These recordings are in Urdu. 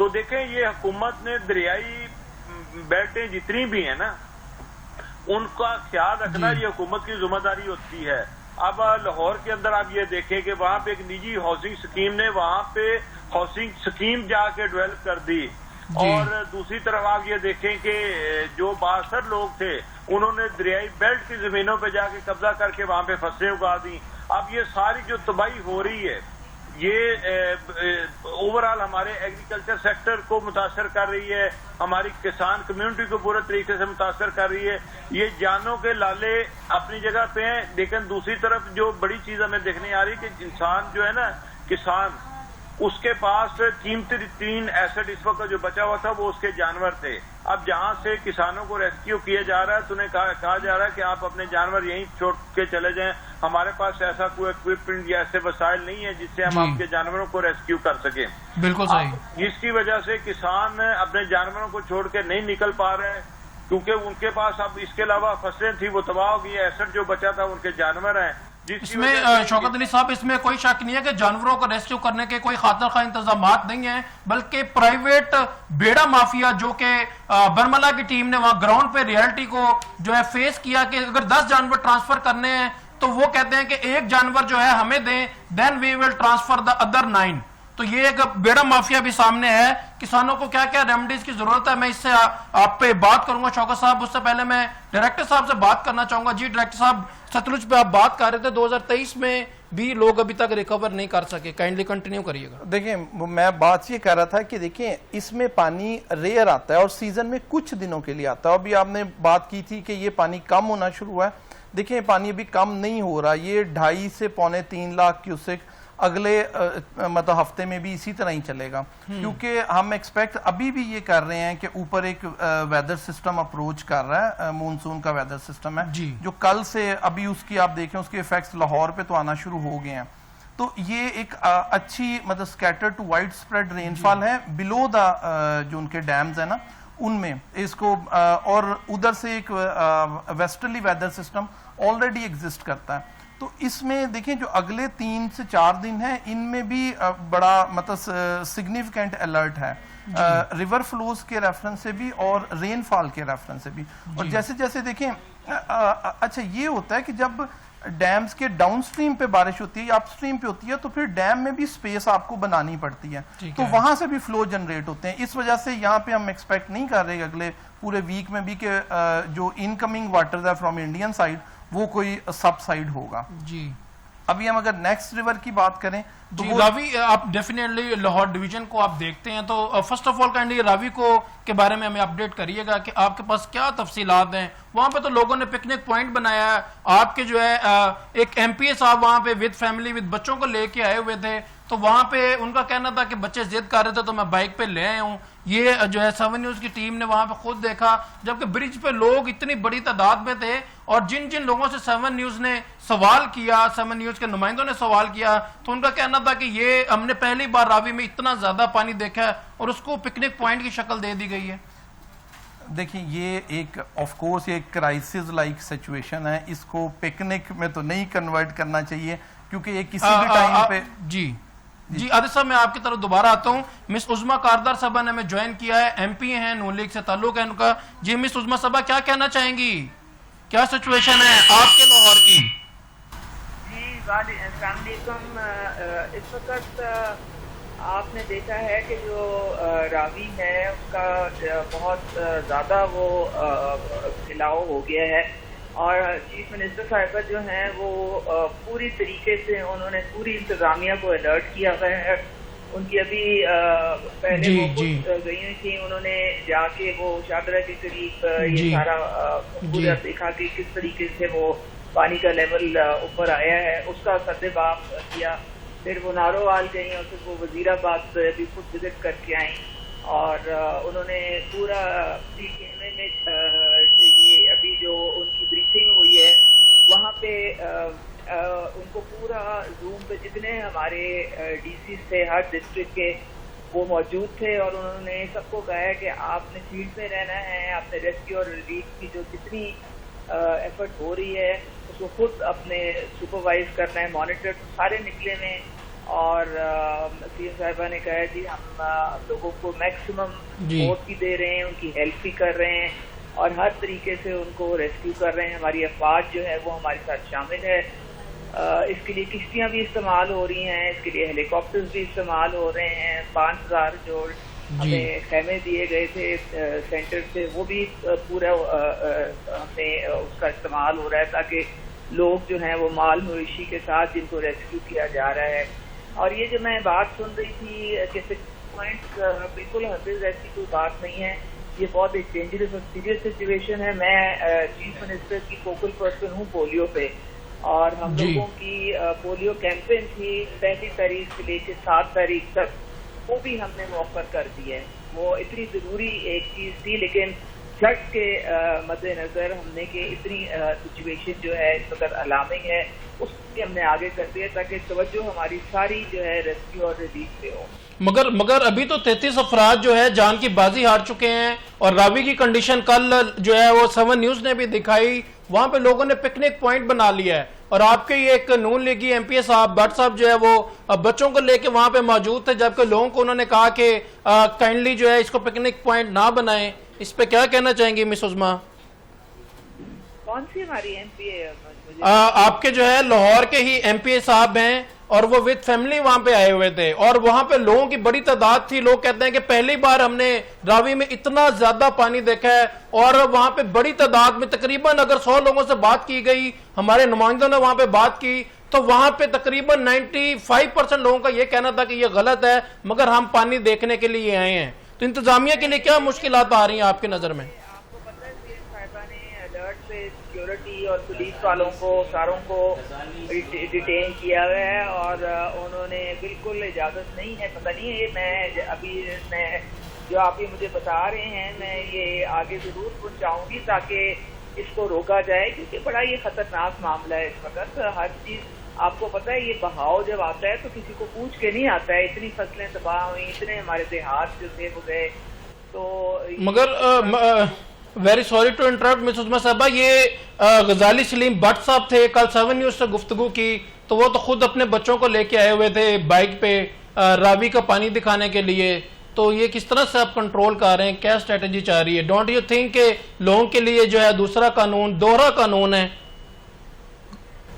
تو دیکھیں یہ حکومت نے دریائی بیلٹیں جتنی بھی ہیں نا ان کا خیال رکھنا یہ حکومت کی ذمہ داری ہوتی ہے. اب لاہور کے اندر آپ یہ دیکھیں کہ وہاں پہ ایک نجی ہاؤسنگ اسکیم نے وہاں پہ ہاؤسنگ اسکیم جا کے ڈیولپ کر دی, اور دوسری طرف آپ یہ دیکھیں کہ جو بااثر لوگ تھے انہوں نے دریائی بیلٹ کی زمینوں پہ جا کے قبضہ کر کے وہاں پہ فصلیں اگا دی. اب یہ ساری جو تباہی ہو رہی ہے یہ اوور آل ہمارے ایگریکلچر سیکٹر کو متاثر کر رہی ہے, ہماری کسان کمیونٹی کو پورے طریقے سے متاثر کر رہی ہے. یہ جانوں کے لالے اپنی جگہ پہ ہیں, لیکن دوسری طرف جو بڑی چیز ہمیں دیکھنے آ رہی ہے کہ انسان جو ہے نا, کسان, اس کے پاس قیمتی ترین ایسٹ اس وقت جو بچا ہوا تھا وہ اس کے جانور تھے. اب جہاں سے کسانوں کو ریسکیو کیا جا رہا ہے تو انہیں کہا جا رہا ہے کہ آپ اپنے جانور یہیں چھوڑ کے چلے جائیں, ہمارے پاس ایسا کوئی اکوپمنٹ یا ایسے وسائل نہیں ہے جس سے ہم آپ کے جانوروں کو ریسکیو کر سکیں. بالکل صحیح. جس کی وجہ سے کسان اپنے جانوروں کو چھوڑ کے نہیں نکل پا رہے ہیں, کیونکہ ان کے پاس اب اس کے علاوہ فصلیں تھی وہ تباہ ہو گئی, ایسٹ جو بچا تھا ان کے جانور ہیں. اس میں شوکت علی صاحب اس میں کوئی شک نہیں ہے کہ جانوروں کو ریسکیو کرنے کے کوئی خاطر خواہ انتظامات نہیں ہیں, بلکہ پرائیویٹ بیڑا مافیا جو کہ برملا کی ٹیم نے وہاں گراؤنڈ پہ ریئلٹی کو جو ہے فیس کیا کہ اگر 10 جانور ٹرانسفر کرنے ہیں تو وہ کہتے ہیں کہ ایک جانور جو ہے ہمیں دیں, دین وی ول ٹرانسفر دا ادر 9. تو یہ ایک بیڑا مافیا بھی سامنے ہے. کسانوں کو کیا کیا ریمیڈیز کی ضرورت ہے, میں اس سے آپ پہ بات کروں گا شوکت صاحب. اس سے پہلے میں ڈائریکٹر صاحب سے بات کرنا چاہوں گا. جی ڈائریکٹر صاحب, ستلج پہ آپ بات کر رہے تھے 2023 میں بھی لوگ ابھی تک ریکور نہیں کر سکے, کائنڈلی کنٹینیو کریے گا. دیکھیں میں بات یہ کر رہا تھا کہ دیکھیں اس میں پانی ریئر آتا ہے اور سیزن میں کچھ دنوں کے لیے آتا ہے. ابھی آپ نے بات کی تھی کہ یہ پانی کم ہونا شروع ہوا ہے. دیکھیں پانی ابھی کم نہیں ہو رہا, یہ 2.5 سے 3.25 لاکھ کیوسک اگلے مطلب ہفتے میں بھی اسی طرح ہی چلے گا, کیونکہ ہم ایکسپیکٹ ابھی بھی یہ کر رہے ہیں کہ اوپر ایک ویدر سسٹم اپروچ کر رہا ہے, مونسون کا ویدر سسٹم ہے جو کل سے ابھی اس کی آپ دیکھیں اس کے ایفیکٹس لاہور پہ تو آنا شروع ہو گئے ہیں. تو یہ ایک اچھی مطلب اسکیٹر ٹو وائڈ اسپریڈ رین فال ہے بلو دا جو ان کے ڈیمز ہیں نا ان میں اس کو, اور ادھر سے ایک ویسٹرلی ویدر سسٹم آلریڈی ایگزسٹ کرتا ہے. تو اس میں دیکھیں جو اگلے 3 سے 4 دن ہیں ان میں بھی بڑا مطلب سگنیفیکنٹ الرٹ ہے ریور فلوز کے ریفرنس سے بھی اور رین فال کے ریفرنس سے بھی. اور جیسے جیسے دیکھیں اچھا یہ ہوتا ہے کہ جب ڈیمز کے ڈاؤن سٹریم پہ بارش ہوتی ہے یا اپ سٹریم پہ ہوتی ہے تو پھر ڈیم میں بھی سپیس آپ کو بنانی پڑتی ہے, تو وہاں سے بھی فلو جنریٹ ہوتے ہیں. اس وجہ سے یہاں پہ ہم ایکسپیکٹ نہیں کر رہے کہ اگلے پورے ویک میں بھی کہ جو انکمنگ واٹر ہے فرام انڈین سائڈ وہ کوئی سب سائڈ ہوگا. جی ابھی ہم اگر نیکسٹ ریور کی بات کریں تو راوی, آپ ڈیفینیٹلی لاہور ڈویژن کو آپ دیکھتے ہیں تو فرسٹ آف آل کائنڈلی راوی کو کے بارے میں ہمیں اپڈیٹ کریے گا کہ آپ کے پاس کیا تفصیلات ہیں. وہاں پہ تو لوگوں نے پکنک پوائنٹ بنایا ہے, آپ کے جو ہے ایک ایم پی اے صاحب وہاں پہ ود فیملی ود بچوں کو لے کے آئے ہوئے تھے, تو وہاں پہ ان کا کہنا تھا کہ بچے ضد کر رہے تھے تو میں بائک پہ لے آیا ہوں. یہ جو ہے 7 نیوز کی ٹیم نے وہاں پہ خود دیکھا, جبکہ برج پہ لوگ اتنی بڑی تعداد میں تھے, اور جن جن لوگوں سے 7 نیوز نے سوال کیا, 7 نیوز کے نمائندوں نے سوال کیا, تو ان کا کہنا تھا کہ یہ ہم نے پہلی بار راوی میں اتنا زیادہ پانی دیکھا ہے اور اس کو پکنک پوائنٹ کی شکل دے دی گئی ہے. دیکھیں یہ ایک آف کورس یہ کرائسس لائک سچویشن ہے, اس کو پکنک میں تو نہیں کنورٹ کرنا چاہیے کیونکہ یہ کسی بھی ٹائم پہ. جی عادل صاحب, میں آپ کی طرف دوبارہ آتا ہوں. مس عظمیٰ کاردار صاحبہ نے ہمیں جوائن کیا ہے, ایم پی ہیں, نون لیگ سے تعلق ہے ان کا. جی مس عظمیٰ صاحبہ کیا کہنا چاہیں گی, کیا سچویشن ہے آپ کے لاہور کی؟ جی السلام علیکم. اس وقت آپ نے دیکھا ہے کہ جو راوی ہے اس کا بہت زیادہ وہ پھیلاؤ ہو گیا ہے, اور چیف منسٹر صاحبہ جو ہیں وہ پوری طریقے سے انہوں نے پوری انتظامیہ کو الرٹ کیا ہوا ہے. ان کی ابھی پہلے وہ گئی ہوئی تھی, انہوں نے جا کے وہ شادرہ کے قریب یہ سارا پورا دیکھا کہ کس طریقے سے وہ پانی کا لیول اوپر آیا ہے, اس کا سدباب کیا. پھر وہ نارووال گئیں اور پھر وہ وزیر آباد بھی خود وزٹ کر کے آئیں, اور انہوں نے پورا یہ ابھی جو ان کی بریفنگ ہوئی ہے وہاں پہ ان کو پورا زوم پہ جتنے ہمارے ڈی سی تھے ہر ڈسٹرکٹ کے وہ موجود تھے, اور انہوں نے سب کو کہا ہے کہ آپ نے فیلڈ میں رہنا ہے, آپ نے ریسکیو اور ریلیف کی جو جتنی ایفرٹ ہو رہی ہے اس کو خود اپنے سپروائز کرنا ہے, مانیٹر سارے نکلے میں. اور سی ایم صاحبہ نے کہا جی ہم لوگوں کو میکسیمم سپورٹ بھی دے رہے ہیں, ان کی ہیلپ بھی کر رہے ہیں اور ہر طریقے سے ان کو ریسکیو کر رہے ہیں. ہماری افواج جو ہے وہ ہمارے ساتھ شامل ہے. اس کے لیے کشتیاں بھی استعمال ہو رہی ہیں, اس کے لیے ہیلی کاپٹرز بھی استعمال ہو رہے ہیں. 5000 جو ہمیں خیمے دیے گئے تھے سینٹر سے وہ بھی پورا ہمیں اس کا استعمال ہو رہا ہے تاکہ لوگ جو ہیں وہ مال مویشی کے ساتھ جن کو ریسکیو کیا جا رہا ہے. اور یہ جو میں بات سن رہی تھی کہ 6 پوائنٹس, بالکل حافظ ایسی کوئی بات نہیں ہے. یہ بہت ایک ڈینجرس اور سیریس سچویشن ہے. میں چیف منسٹر کی فوکل پرسن ہوں پولیو پہ, اور ہم لوگوں کی پولیو کیمپین تھی 1 تاریخ سے لے کے 7 تاریخ تک, وہ بھی ہم نے موخر کر دی ہے. وہ اتنی ضروری ایک چیز تھی, لیکن فلڈ کے مد نظر ہم نے کہ اتنی سچویشن جو ہے اس وقت الارمنگ ہے, اس کے ہم نے آگے کر دیا تاکہ توجہ ہماری ساری جو ہے ریسکیو اور ریلیف پہ ہو. مگر ابھی تو 33 افراد جو ہے جان کی بازی ہار چکے ہیں, اور راوی کی کنڈیشن کل جو ہے وہ 7 نیوز نے بھی دکھائی, وہاں پہ لوگوں نے پکنک پوائنٹ بنا لیا ہے. اور آپ کے یہ ایک نون لیگی ایم پی اے صاحب بٹ صاحب جو ہے وہ بچوں کو لے کے وہاں پہ موجود تھے, جبکہ لوگوں کو انہوں نے کہا کہ کائنڈلی جو ہے اس کو پکنک پوائنٹ نہ بنائیں. اس پہ کیا کہنا چاہیں گی مس عظمیٰ؟ کون سی ہماری ایم پی اے؟ آپ کے جو ہے لاہور کے ہی ایم پی اے صاحب ہیں, اور وہ وتھ فیملی وہاں پہ آئے ہوئے تھے, اور وہاں پہ لوگوں کی بڑی تعداد تھی. لوگ کہتے ہیں کہ پہلی بار ہم نے راوی میں اتنا زیادہ پانی دیکھا ہے, اور وہاں پہ بڑی تعداد میں تقریباً اگر 100 لوگوں سے بات کی گئی, ہمارے نمائندوں نے وہاں پہ بات کی, تو وہاں پہ تقریباً 95% لوگوں کا یہ کہنا تھا کہ یہ غلط ہے, مگر ہم پانی دیکھنے کے لیے آئے ہیں. تو انتظامیہ کے لیے کیا مشکلات آ رہی ہیں آپ کی نظر میں؟ آپ کو پتہ ہے سی ایم صاحبہ نے الرٹ پہ سیکیورٹی اور پولیس والوں کو ساروں کو ڈیٹین کیا ہوا ہے, اور انہوں نے بالکل اجازت نہیں ہے. پتہ نہیں ہے, میں ابھی جو آپ یہ مجھے بتا رہے ہیں میں یہ آگے ضرور پہنچاؤں گی تاکہ اس کو روکا جائے, کیونکہ بڑا یہ خطرناک معاملہ ہے اس وقت. ہر چیز آپ کو پتہ ہے, یہ بہاؤ جب آتا ہے تو کسی کو پوچھ کے نہیں آتا ہے. اتنی فصلیں تباہ ہوئیں, اتنے ہمارے دیہات جو تھے وہ گئے. تو مگر ویری سوری ٹو انٹرپٹ مس عظمیٰ صاحبہ, یہ غزالی سلیم بٹ صاحب تھے, کل 7 نیوز سے گفتگو کی, تو وہ تو خود اپنے بچوں کو لے کے آئے ہوئے تھے بائک پہ راوی کا پانی دکھانے کے لیے. تو یہ کس طرح سے آپ کنٹرول کر رہے ہیں, کیا اسٹریٹجی چاہ رہی ہے؟ ڈونٹ یو تھنک کہ لوگوں کے لیے جو ہے دوسرا قانون, دوہرا قانون ہے؟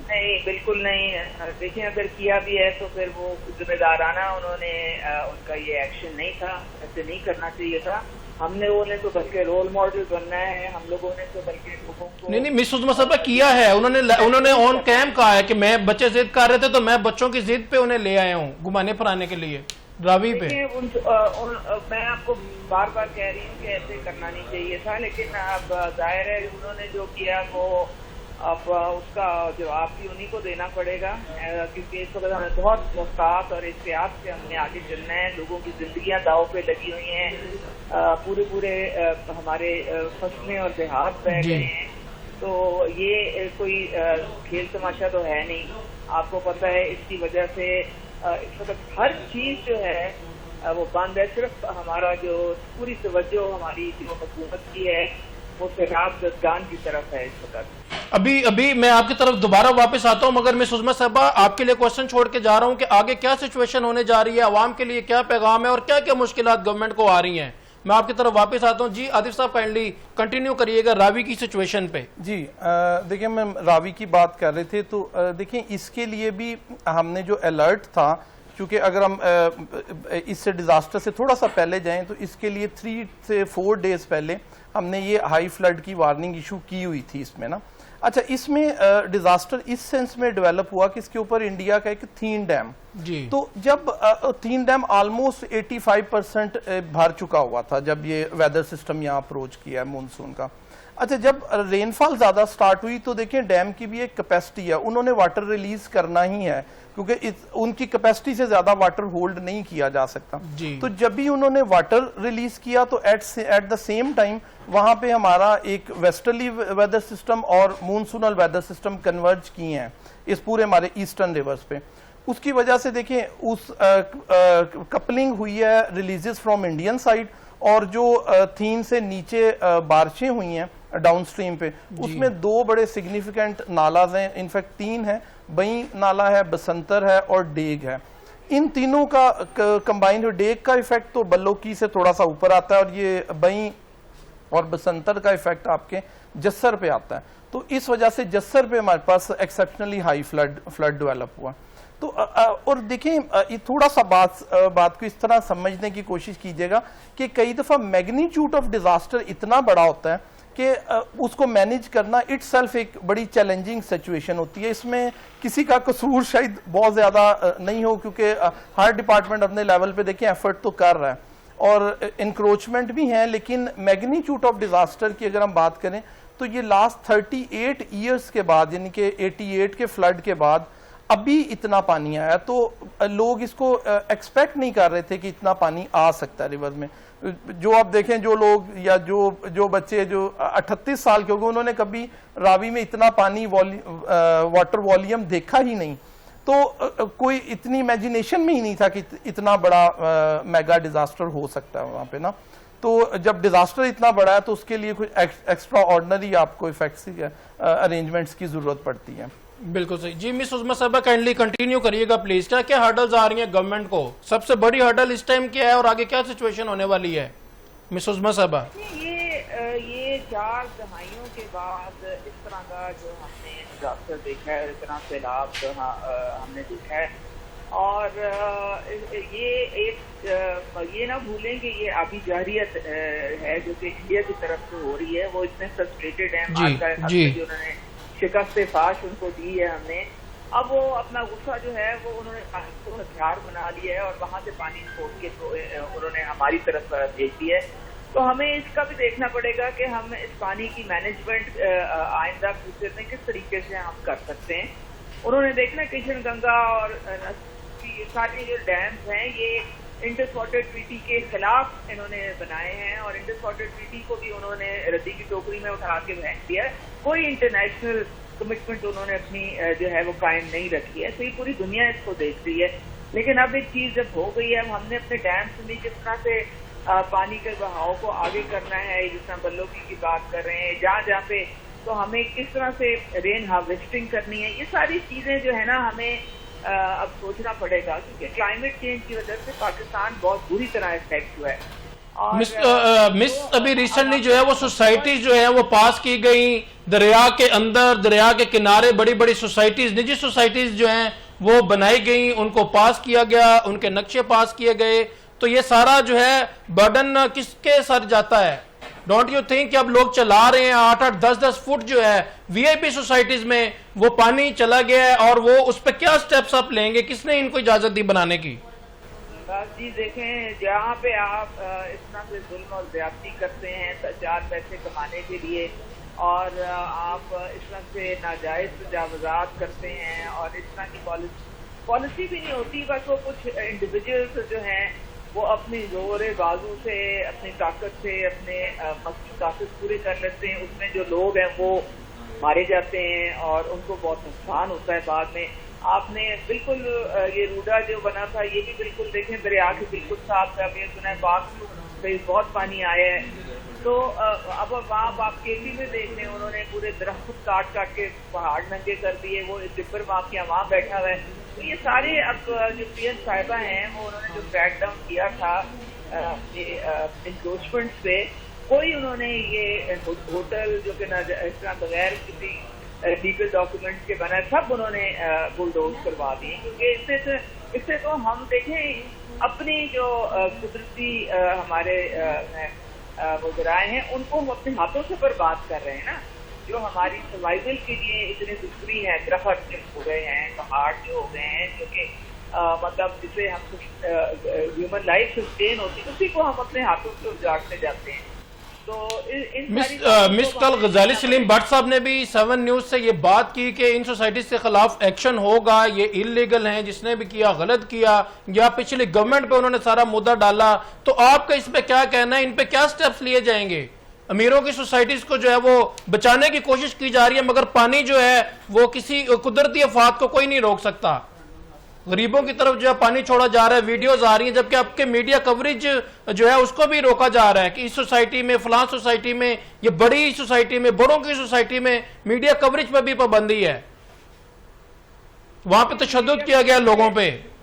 نہیں, بالکل نہیں. دیکھیں اگر کیا بھی ہے تو پھر وہ ذمہ دارانہ انہوں نے ان کا یہ ایکشن نہیں تھا, ایسے نہیں کرنا چاہیے تھا. ہم نے وہ نے تو بلکہ رول ماڈل بننا ہے, ہم لوگوں نے تو بلکہ لوگوں کو نہیں مس عظمیٰ صاحبہ کیا ہے. انہوں نے آن کیم کہا ہے کہ میں بچے ضد کر رہے تھے تو میں بچوں کی ضد پہ انہیں لے آیا ہوں گھمانے پھرانے کے لیے راوی پہ. میں آپ کو بار بار کہہ رہی ہوں کہ ایسے کرنا نہیں چاہیے تھا, لیکن اب ظاہر ہے انہوں نے جو کیا وہ اب اس کا جواب بھی انہی کو دینا پڑے گا, کیونکہ اس وقت ہمیں بہت محتاط اور احتیاط سے ہم نے آگے چلنا ہے. لوگوں کی زندگیاں داؤ پہ لگی ہوئی ہیں, پورے ہمارے فصلیں اور دیہات بہ گئے ہیں. تو یہ کوئی کھیل تماشا تو ہے نہیں. آپ کو پتہ ہے اس کی وجہ سے اس وقت ہر چیز جو ہے وہ بند ہے. صرف ہمارا جو پوری توجہ ہماری جو حکومت کی ہے وہ سیلاب زدگان کی طرف ہے اس وقت. ابھی میں آپ کی طرف دوبارہ واپس آتا ہوں, مگر مس عظمیٰ صاحبہ آپ کے لیے کوشچن چھوڑ کے جا رہا ہوں کہ آگے کیا سچویشن ہونے جا رہی ہے, عوام کے لیے کیا پیغام ہے, اور کیا کیا مشکلات گورنمنٹ کو آ رہی ہیں. میں آپ کی طرف واپس آتا ہوں. جی عاطف صاحب کائنڈلی کنٹینیو کریے گا راوی کی سچویشن پہ. جی دیکھیں میں راوی کی بات کر رہے تھے, تو دیکھیں اس کے لیے بھی ہم نے جو الرٹ تھا, کیونکہ اگر ہم اس سے ڈیزاسٹر سے تھوڑا سا پہلے جائیں تو اس کے لیے 3 سے 4 ڈیز پہلے ہم نے یہ ہائی فلڈ کی وارننگ ایشو کی ہوئی تھی اس میں نا. اچھا, اس میں ڈیزاسٹر اس سینس میں ڈیولپ ہوا کہ اس کے اوپر انڈیا کا ایک تھین ڈیم, تو جب تھین ڈیم آلموسٹ 85% بھر چکا ہوا تھا جب یہ ویدر سسٹم یہاں اپروچ کیا ہے مونسون کا. اچھا, جب رین فال زیادہ سٹارٹ ہوئی تو دیکھیں ڈیم کی بھی ایک کیپیسٹی ہے, انہوں نے واٹر ریلیز کرنا ہی ہے کیونکہ ان کی کیپیسٹی سے زیادہ واٹر ہولڈ نہیں کیا جا سکتا. تو جب بھی انہوں نے واٹر ریلیز کیا تو ایٹ دا سیم ٹائم وہاں پہ ہمارا ایک ویسٹرلی ویدر سسٹم اور مونسونل ویدر سسٹم کنورج کیے ہیں اس پورے ہمارے ایسٹرن ریورز پہ. اس کی وجہ سے دیکھیں اس کپلنگ ہوئی ہے ریلیزز فرام انڈین سائڈ, اور جو تھین سے نیچے بارشیں ہوئی ہیں ڈاؤن سٹریم پہ, اس میں 2 بڑے سگنیفیکنٹ نالاز ہیں, انفیکٹ 3 ہیں. بئی نالا ہے, بسنتر ہے اور ڈیگ ہے. ان تینوں کا کمبائنڈ ڈیک کا ایفیکٹ تو بلوکی سے تھوڑا سا اوپر آتا ہے اور یہ بئیں اور بسنتر کا ایفیکٹ آپ کے جسر پہ آتا ہے. تو اس وجہ سے جسر پہ ہمارے پاس ایکسیپشنلی ہائی فلڈ ڈیولپ ہوا. تو اور دیکھیں تھوڑا سا بات کو اس طرح سمجھنے کی کوشش کیجئے گا کہ کئی دفعہ میگنیچیوڈ آف ڈیزاسٹر اتنا بڑا ہوتا ہے کہ اس کو مینیج کرنا اٹ سیلف ایک بڑی چیلنجنگ سچویشن ہوتی ہے. اس میں کسی کا قصور شاید بہت زیادہ نہیں ہو کیونکہ ہر ڈپارٹمنٹ اپنے لیول پہ دیکھیں ایفرٹ تو کر رہا ہے اور انکروچمنٹ بھی ہیں, لیکن میگنیچیوڈ آف ڈیزاسٹر کی اگر ہم بات کریں تو یہ لاسٹ 38 ایئرز کے بعد یعنی کہ 88 کے فلڈ کے بعد ابھی اتنا پانی آیا. تو لوگ اس کو ایکسپیکٹ نہیں کر رہے تھے کہ اتنا پانی آ سکتا ہے ریور میں. جو آپ دیکھیں جو لوگ یا جو بچے جو 38 سال کے ہو گئے انہوں نے کبھی راوی میں اتنا پانی واٹر والیوم دیکھا ہی نہیں. تو کوئی اتنی امیجنیشن میں ہی نہیں تھا کہ اتنا بڑا میگا ڈیزاسٹر ہو سکتا ہے وہاں پہ نا. تو جب ڈیزاسٹر اتنا بڑا ہے تو اس کے لیے کچھ ایکسٹرا آرڈنری آپ کو ایفیکٹس ارینجمنٹس کی ضرورت پڑتی ہے. بالکل صحیح. جی مس عظمیٰ صاحبہ کائنڈلی کنٹینیو کریے گا پلیز. کیا ہرڈلز آ رہی ہیں گورنمنٹ کو؟ سب سے بڑی ہرڈل اس ٹائم کیا ہے اور آگے کیا سچویشن ہونے والی ہے مس عظمیٰ صاحبہ؟ یہ 4 دہائیوں کے بعد اس طرح کا جو ہم نے ڈیزاسٹر دیکھا ہے, اس طرح سیلاب ہم نے دیکھا ہے, اور یہ نہ بھولیں کہ یہ ابھی جارحیت ہے جو کہ انڈیا کی طرف سے ہو رہی ہے. وہ اتنے فرسٹریٹڈ ہیں جو انہوں نے شکست فاش ان کو دی ہے ہم نے. اب وہ اپنا غصہ جو ہے وہ انہوں نے ہتھیار بنا لیا ہے اور وہاں سے پانی چھوڑ کے انہوں نے ہماری طرف بھیج دیا ہے. تو ہمیں اس کا بھی دیکھنا پڑے گا کہ ہم اس پانی کی مینجمنٹ آئندہ فیوچر میں کس طریقے سے ہم کر سکتے ہیں. انہوں نے دیکھنا کشن گنگا اور سارے جو ڈیمز ہیں یہ انڈس واٹر ٹریٹی کے خلاف انہوں نے بنائے ہیں اور انڈس واٹر ٹریٹی کو بھی انہوں نے ردی کی ٹوکری میں اٹھا کے پھینک دیا ہے. کوئی انٹرنیشنل کمٹمنٹ انہوں نے اپنی جو ہے وہ قائم نہیں رکھی ہے. تو یہ پوری دنیا اس کو دیکھ رہی ہے. لیکن اب ایک چیز جب ہو گئی ہے, ہم نے اپنے ڈیم سے بھی کس طرح سے پانی کے بہاؤ کو آگے کرنا ہے, جس طرح بلوکی کی بات کر رہے ہیں, جہاں پہ تو ہمیں کس طرح سے رین ہارویسٹنگ کرنی ہے, یہ ساری چیزیں جو ہے نا ہمیں اب سوچنا پڑے گا, کیونکہ کلائمیٹ چینج کی وجہ سے پاکستان بہت بری طرح افیکٹ ہوا ہے. مس ابھی ریسنٹلی جو ہے وہ سوسائٹیز جو ہے وہ پاس کی گئی دریا کے اندر, دریا کے کنارے بڑی بڑی سوسائٹیز, نجی سوسائٹیز جو ہیں وہ بنائی گئیں, ان کو پاس کیا گیا, ان کے نقشے پاس کیے گئے. تو یہ سارا جو ہے برڈن کس کے سر جاتا ہے؟ ڈونٹ یو تھنک کہ اب لوگ چلا رہے ہیں 8-8 10-10 فٹ جو ہے وی آئی پی سوسائٹیز میں وہ پانی چلا گیا ہے, اور وہ اس پہ کیا سٹیپس آپ لیں گے؟ کس نے ان کو اجازت دی بنانے کی؟ جی دیکھیں, جہاں پہ آپ اس طرح سے ظلم اور زیادتی کرتے ہیں 4 پیسے کمانے کے لیے, اور آپ اس طرح سے ناجائز تجاوزات کرتے ہیں اور اس طرح کی پالیسی بھی نہیں ہوتی, بس وہ کچھ انڈیویجولز جو ہیں وہ اپنی زور بازو سے, اپنی طاقت سے اپنے مقاصد پورے کر لیتے ہیں. اس میں جو لوگ ہیں وہ مارے جاتے ہیں اور ان کو بہت نقصان ہوتا ہے بعد میں. آپ نے بالکل یہ روڈا جو بنا تھا یہ بھی بالکل دیکھیں دریا کے بالکل صاف تھا, میں سنا ہے پاک سے بہت پانی آیا ہے. تو اب وہاں آپ کے بھی میں دیکھ لیں, انہوں نے پورے درخت کاٹ کے پہاڑ ننگے کر دیے, وہ ڈبر مافیا وہاں بیٹھا ہوا ہے. تو یہ سارے اب جو پی ایم صاحبہ ہیں وہ انہوں نے جو کریک ڈاؤن کیا تھا انکروچمنٹ پہ, کوئی انہوں نے یہ ہوٹل جو کہ اس طرح بغیر کسی لیگل ڈاکومنٹس کے بنا سب انہوں نے بلڈوز کروا دیے. کیونکہ اس سے تو ہم دیکھیں اپنی جو قدرتی ہمارے وہ ذرائع ہیں ان کو ہم اپنے ہاتھوں سے برباد کر رہے ہیں نا. جو ہماری سروائیول کے لیے اتنے ضروری ہیں, درخت ہو گئے ہیں, پہاڑ جو ہو گئے ہیں, جو کہ مطلب جسے ہم ہیومن لائف سسٹین ہوتی ہے اسی کو ہم اپنے ہاتھوں سے اجاڑتے جاتے ہیں. تو مس کل غزالی سلیم بٹ صاحب نے بھی 7 نیوز سے یہ بات کی کہ ان سوسائٹیز کے خلاف ایکشن ہوگا, یہ انلیگل ہیں, جس نے بھی کیا غلط کیا, یا پچھلی گورنمنٹ پہ انہوں نے سارا مدعا ڈالا. تو آپ کا اس پہ کیا کہنا ہے؟ ان پہ کیا سٹیپس لیے جائیں گے؟ امیروں کی سوسائٹیز کو جو ہے وہ بچانے کی کوشش کی جا رہی ہے, مگر پانی جو ہے وہ کسی قدرتی آفات کو کوئی نہیں روک سکتا. غریبوں کی طرف جو ہے پانی چھوڑا جا رہا ہے, ویڈیوز آ رہی ہیں, جبکہ آپ کے میڈیا کوریج جو ہے اس کو بھی روکا جا رہا ہے کہ اس سوسائٹی میں, فلاں سوسائٹی میں, یہ بڑی سوسائٹی میں, بڑوں کی سوسائٹی میں میڈیا کوریج پہ بھی پابندی ہے. وہاں پہ تشدد کیا گیا لوگوں پہ.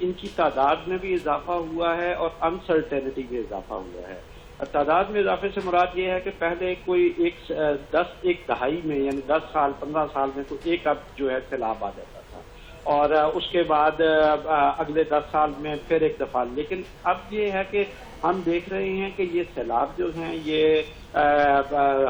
ان کی تعداد میں بھی اضافہ ہوا ہے اور انسرٹینٹی میں اضافہ ہوا ہے. تعداد میں اضافے سے مراد یہ ہے کہ پہلے کوئی ایک دہائی میں یعنی 10 سال 15 سال میں کوئی ایک اب جو ہے سیلاب آ جاتا تھا اور اس کے بعد اگلے 10 سال میں پھر ایک دفعہ. لیکن اب یہ ہے کہ ہم دیکھ رہے ہیں کہ یہ سیلاب جو ہیں یہ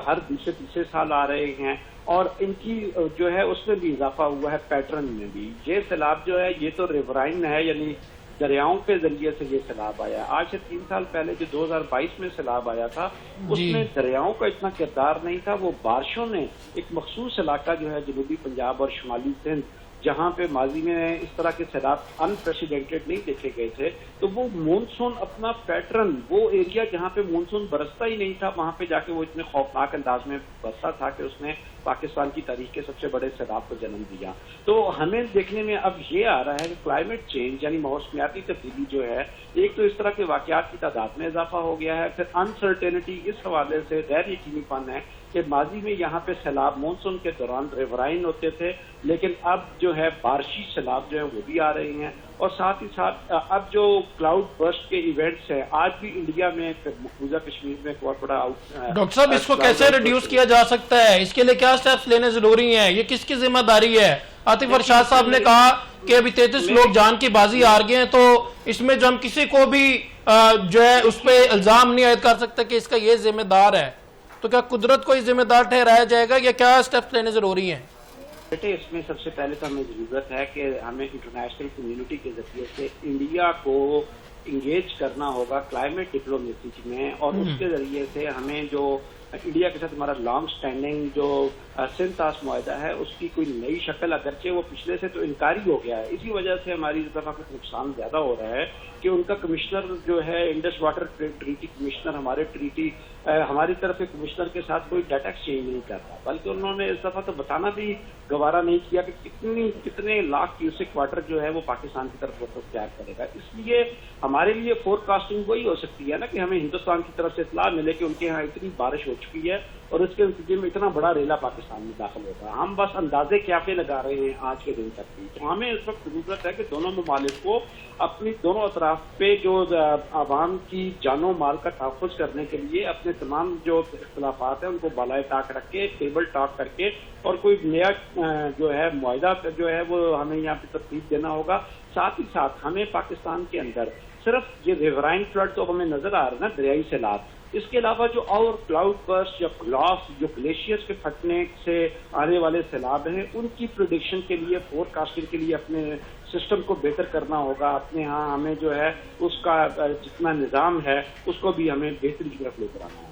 ہر دوسرے تیسرے سال آ رہے ہیں اور ان کی جو ہے اس میں بھی اضافہ ہوا ہے پیٹرن میں بھی. یہ سیلاب جو ہے یہ تو ریورائن ہے یعنی دریاؤں کے ذریعے سے یہ سیلاب آیا. آج سے 3 سال پہلے جو 2022 میں سیلاب آیا تھا اس میں دریاؤں کا اتنا کردار نہیں تھا. وہ بارشوں نے ایک مخصوص علاقہ جو ہے جنوبی پنجاب اور شمالی سندھ جہاں پہ ماضی میں اس طرح کے سیلاب انپریسیڈنٹڈ نہیں دیکھے گئے تھے, تو وہ مونسون اپنا پیٹرن وہ ایریا جہاں پہ مونسون برستا ہی نہیں تھا وہاں پہ جا کے وہ اتنے خوفناک انداز میں برسا تھا کہ اس نے پاکستان کی تاریخ کے سب سے بڑے سیلاب کو جنم دیا. تو ہمیں دیکھنے میں اب یہ آ رہا ہے کہ کلائمیٹ چینج یعنی موسمیاتی تبدیلی جو ہے ایک تو اس طرح کے واقعات کی تعداد میں اضافہ ہو گیا ہے, پھر انسرٹینٹی اس حوالے سے غیر یقینی پن ہے کہ ماضی میں یہاں پہ سیلاب مونسون کے دوران ریورائن ہوتے تھے لیکن اب جو ہے بارشی سیلاب جو ہے وہ بھی آ رہے ہیں. اور ساتھ ہی ساتھ اب جو کلاؤڈ برسٹ کے ایونٹس ہیں آج بھی انڈیا میں مقبوضہ کشمیر میں ایک بہت بڑا ڈاکٹر صاحب اس کو کیسے ریڈیوس کیا جا سکتا ہے, اس کے لیے کیا سٹیپس لینے ضروری ہیں, یہ کس کی ذمہ داری ہے؟ عاطف ارشاد صاحب نے کہا کہ ابھی 33 لوگ جان کی بازی ہار گئے ہیں, تو اس میں جو ہم کسی کو بھی جو ہے اس پہ الزام نہیں عائد کر سکتے کہ اس کا یہ ذمہ دار ہے, تو کیا قدرت کو ذمہ دار ٹھہرایا جائے گا یا کیا سٹیپس لینے ضروری ہیں؟ بیٹے اس میں سب سے پہلے تو ہمیں ضرورت ہے کہ ہمیں انٹرنیشنل کمیونٹی کے ذریعے سے انڈیا کو انگیج کرنا ہوگا کلائمیٹ ڈپلومیسی میں, اور اس کے ذریعے سے ہمیں جو انڈیا کے ساتھ ہمارا لانگ سٹینڈنگ جو سنتاس معاہدہ ہے اس کی کوئی نئی شکل, اگرچہ وہ پچھلے سے تو انکاری ہو گیا ہے, اسی وجہ سے ہماری اس دفعہ کچھ نقصان زیادہ ہو رہا ہے کہ ان کا کمشنر جو ہے انڈس واٹر ٹریٹی کمشنر ہماری طرف کے کمشنر کے ساتھ کوئی ڈیٹا ایکسچینج نہیں کرتا, بلکہ انہوں نے اس دفعہ تو بتانا بھی گوارا نہیں کیا کہ کتنے لاکھ کیوسک واٹر جو ہے وہ پاکستان کی طرف تیار کرے گا. اس لیے ہمارے لیے فور کاسٹنگ وہی ہو سکتی ہے نا کہ ہمیں ہندوستان کی طرف سے اطلاع ملے کہ ان کے یہاں اتنی بارش ہو چکی ہے اور اس کے نتیجے میں اتنا بڑا ریلا پاکستان میں داخل ہوگا. ہم بس اندازے کیافے لگا رہے ہیں آج کے دن تک بھی. تو ہمیں اس وقت ضرورت ہے کہ دونوں ممالک کو اپنی دونوں اطراف پہ جو عوام کی جان و مال کا تحفظ کرنے کے لیے اپنے تمام جو اختلافات ہیں ان کو بالائے ٹاک رکھ کے ٹیبل ٹاک کر کے اور کوئی نیا جو ہے معاہدہ جو ہے وہ ہمیں یہاں پہ ترتیب دینا ہوگا. ساتھ ہی ساتھ ہمیں پاکستان کے اندر صرف یہ ریورائن فلڈ تو ہمیں نظر آ رہا ہے نا دریائی سیلاب, اس کے علاوہ جو اور کلاؤڈ برسٹ یا جو گلیشیئرز کے پھٹنے سے آنے والے سیلاب ہیں ان کی پریڈکشن کے لیے فور کاسٹنگ کے لیے اپنے سسٹم کو بہتر کرنا ہوگا. اپنے ہاں ہمیں جو ہے اس کا جتنا نظام ہے اس کو بھی ہمیں بہتری کی طرف لے کر آنا ہے.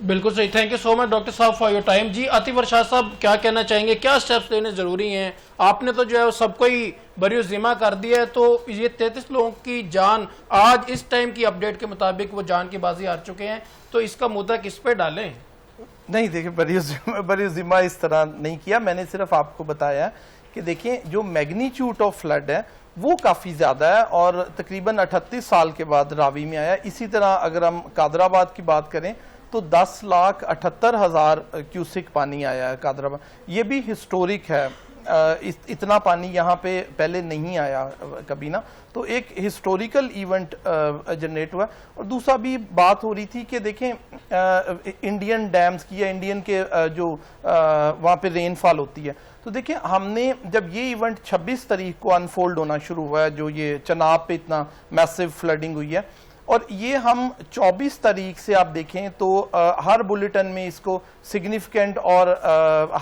بالکل صحیح, thank you so much doctor صاحب فار یور ٹائم. جی عاطف ارشاد صاحب کیا کہنا چاہیں گے, کیا سٹیپس لینے ضروری ہیں؟ آپ نے تو جو ہے سب کو ہی بری ذمہ کر دیا ہے, تو یہ 33 لوگوں کی جان آج اس ٹائم کی اپڈیٹ کے مطابق وہ جان کی بازی ہار چکے ہیں, تو اس کا مدعا کس پہ ڈالیں؟ نہیں دیکھیں بری ذمہ اس طرح نہیں کیا, میں نے صرف آپ کو بتایا کہ دیکھیں جو میگنیچیوڈ آف فلڈ ہے وہ کافی زیادہ ہے اور تقریباً 38 سال کے بعد راوی میں آیا. اسی طرح اگر ہم قادر آباد کی بات کریں تو 10,78,000 کیوسک پانی آیا ہے قادر آباد, یہ بھی ہسٹورک ہے, اتنا پانی یہاں پہ پہلے نہیں آیا کبھی نا, تو ایک ہسٹوریکل ایونٹ جنریٹ ہوا. اور دوسرا بھی بات ہو رہی تھی کہ دیکھیں انڈین ڈیمز کی یا انڈین کے جو وہاں پہ رین فال ہوتی ہے, تو دیکھیں ہم نے جب یہ ایونٹ 26 تاریخ کو انفولڈ ہونا شروع ہوا ہے جو یہ چناب پہ اتنا میسو فلڈنگ ہوئی ہے, اور یہ ہم 24 تاریخ سے آپ دیکھیں تو ہر بلیٹن میں اس کو سگنیفیکنٹ اور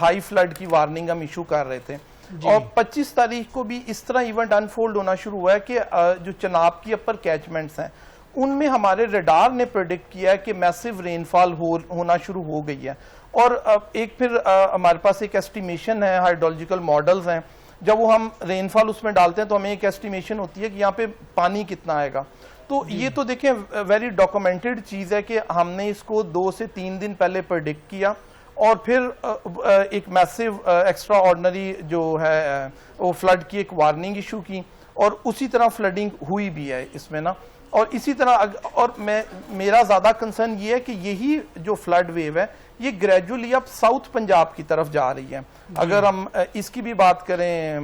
ہائی فلڈ کی وارننگ ہم ایشو کر رہے تھے. اور 25 تاریخ کو بھی اس طرح ایونٹ انفولڈ ہونا شروع ہوا ہے کہ جو چناب کی اپر کیچمنٹس ہیں ان میں ہمارے ریڈار نے پریڈکٹ کیا ہے کہ میسو رین فال ہونا شروع ہو گئی ہے. اور ایک پھر ہمارے پاس ایک ایسٹیمیشن ہے, ہائیڈرولوجیکل ماڈلز ہیں, جب وہ ہم رین فال اس میں ڈالتے ہیں تو ہمیں ایک ایسٹیمیشن ہوتی ہے کہ یہاں پہ پانی کتنا آئے گا. تو یہ تو دیکھیں ویری ڈاکومنٹڈ چیز ہے کہ ہم نے اس کو 2 سے 3 دن پہلے پریڈکٹ کیا اور پھر ایک میسو ایکسٹرا آرڈنری جو ہے وہ فلڈ کی ایک وارننگ ایشو کی, اور اسی طرح فلڈنگ ہوئی بھی ہے اس میں نا. اور اسی طرح اور میرا زیادہ کنسرن یہ ہے کہ یہی جو فلڈ ویو ہے یہ گریجولی اب ساؤتھ پنجاب کی طرف جا رہی ہے. اگر ہم اس کی بھی بات کریں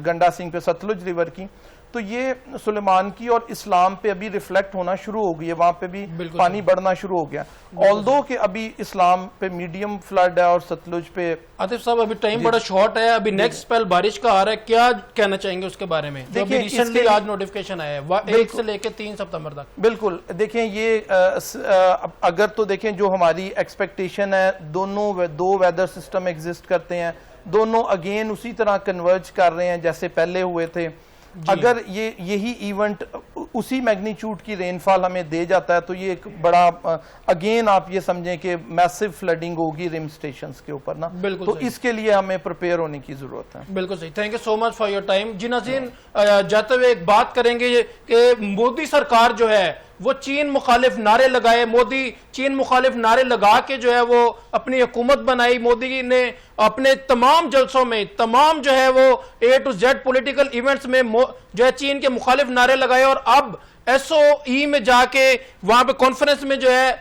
گنڈا سنگھ پہ ستلج ریور کی, تو تو یہ سلیمان کی اور اسلام پہ ابھی ریفلیکٹ ہونا شروع ہو گئی ہے، وہاں پہ بھی پانی بڑھنا شروع ہو گیا، آلدو کہ ابھی اسلام پہ میڈیم فلڈ ہے اور ستلج پہ۔ عاطف صاحب ابھی ٹائم بڑا شارٹ ہے، ابھی نیکسٹ سپیل بارش کا آ رہا ہے، کیا کہنا چاہیں گے اس کے بارے میں؟ جو ابھی ریسنٹلی آج نوٹیفیکیشن آیا ہے 1 سے لے کے 3 ستمبر تک۔ بالکل، دیکھیں یہ اگر تو دیکھیں جو ہماری ایکسپیکٹیشن ہے، دو ویدر سسٹم ایگزسٹ کرتے ہیں، دونوں اگین اسی طرح کنورج کر رہے ہیں جیسے پہلے ہوئے تھے۔ اگر یہی ایونٹ اسی میگنیچیوڈ کی رین فال ہمیں دے جاتا ہے تو یہ ایک بڑا اگین آپ یہ سمجھیں کہ میسو فلڈنگ ہوگی رم سٹیشنز کے اوپر نا، تو اس کے لیے ہمیں پریپیئر ہونے کی ضرورت ہے۔ بالکل صحیح، thank you so much for your time. جی ناظرین، جاتے ہوئے ایک بات کریں گے کہ مودی سرکار جو ہے وہ چین مخالف نعرے لگائے، مودی چین مخالف نعرے لگا کے جو ہے وہ اپنی حکومت بنائی۔ مودی نے اپنے تمام جلسوں میں، تمام جو ہے وہ A to Z political events میں جو ہے چین کے مخالف نعرے لگائے، اور اب SOE میں جا کے وہاں پہ کانفرنس میں جو ہے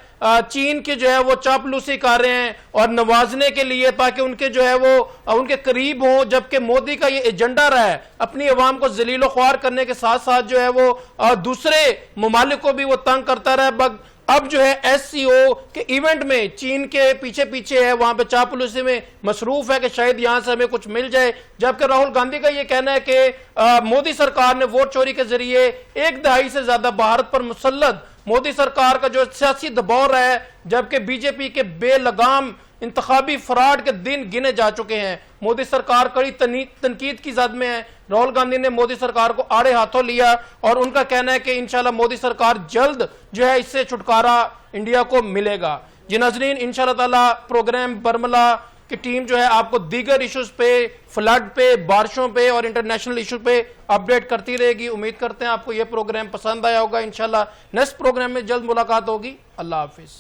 چین کے جو ہے وہ چاپلوسی کر رہے ہیں اور نوازنے کے لیے تاکہ ان کے جو ہے وہ ان کے قریب ہوں، جبکہ مودی کا یہ ایجنڈا رہا ہے اپنی عوام کو ذلیل و خوار کرنے کے ساتھ ساتھ جو ہے وہ دوسرے ممالک کو بھی وہ تنگ کرتا رہا۔ اب جو ہے SCO کے ایونٹ میں چین کے پیچھے ہے، وہاں پہ چاپلوسی میں مصروف ہے کہ شاید یہاں سے ہمیں کچھ مل جائے، جبکہ راہل گاندھی کا یہ کہنا ہے کہ مودی سرکار نے ووٹ چوری کے ذریعے 1 دہائی سے زیادہ بھارت پر مسلط مودی سرکار کا جو سیاسی دباؤ رہا ہے، جبکہ BJP کے بے لگام انتخابی فراڈ کے دن گنے جا چکے ہیں۔ مودی سرکار کڑی تنقید کی زد میں ہے۔ راہل گاندھی نے مودی سرکار کو آڑے ہاتھوں لیا اور ان کا کہنا ہے کہ انشاءاللہ مودی سرکار جلد جو ہے اس سے چھٹکارا انڈیا کو ملے گا۔ جی ناظرین، انشاءاللہ تعالی پروگرام برملا کی ٹیم جو ہے آپ کو دیگر ایشوز پہ، فلڈ پہ، بارشوں پہ اور انٹرنیشنل ایشو پہ اپڈیٹ کرتی رہے گی۔ امید کرتے ہیں آپ کو یہ پروگرام پسند آیا ہوگا۔ انشاءاللہ نیکسٹ پروگرام میں جلد ملاقات ہوگی۔ اللہ حافظ۔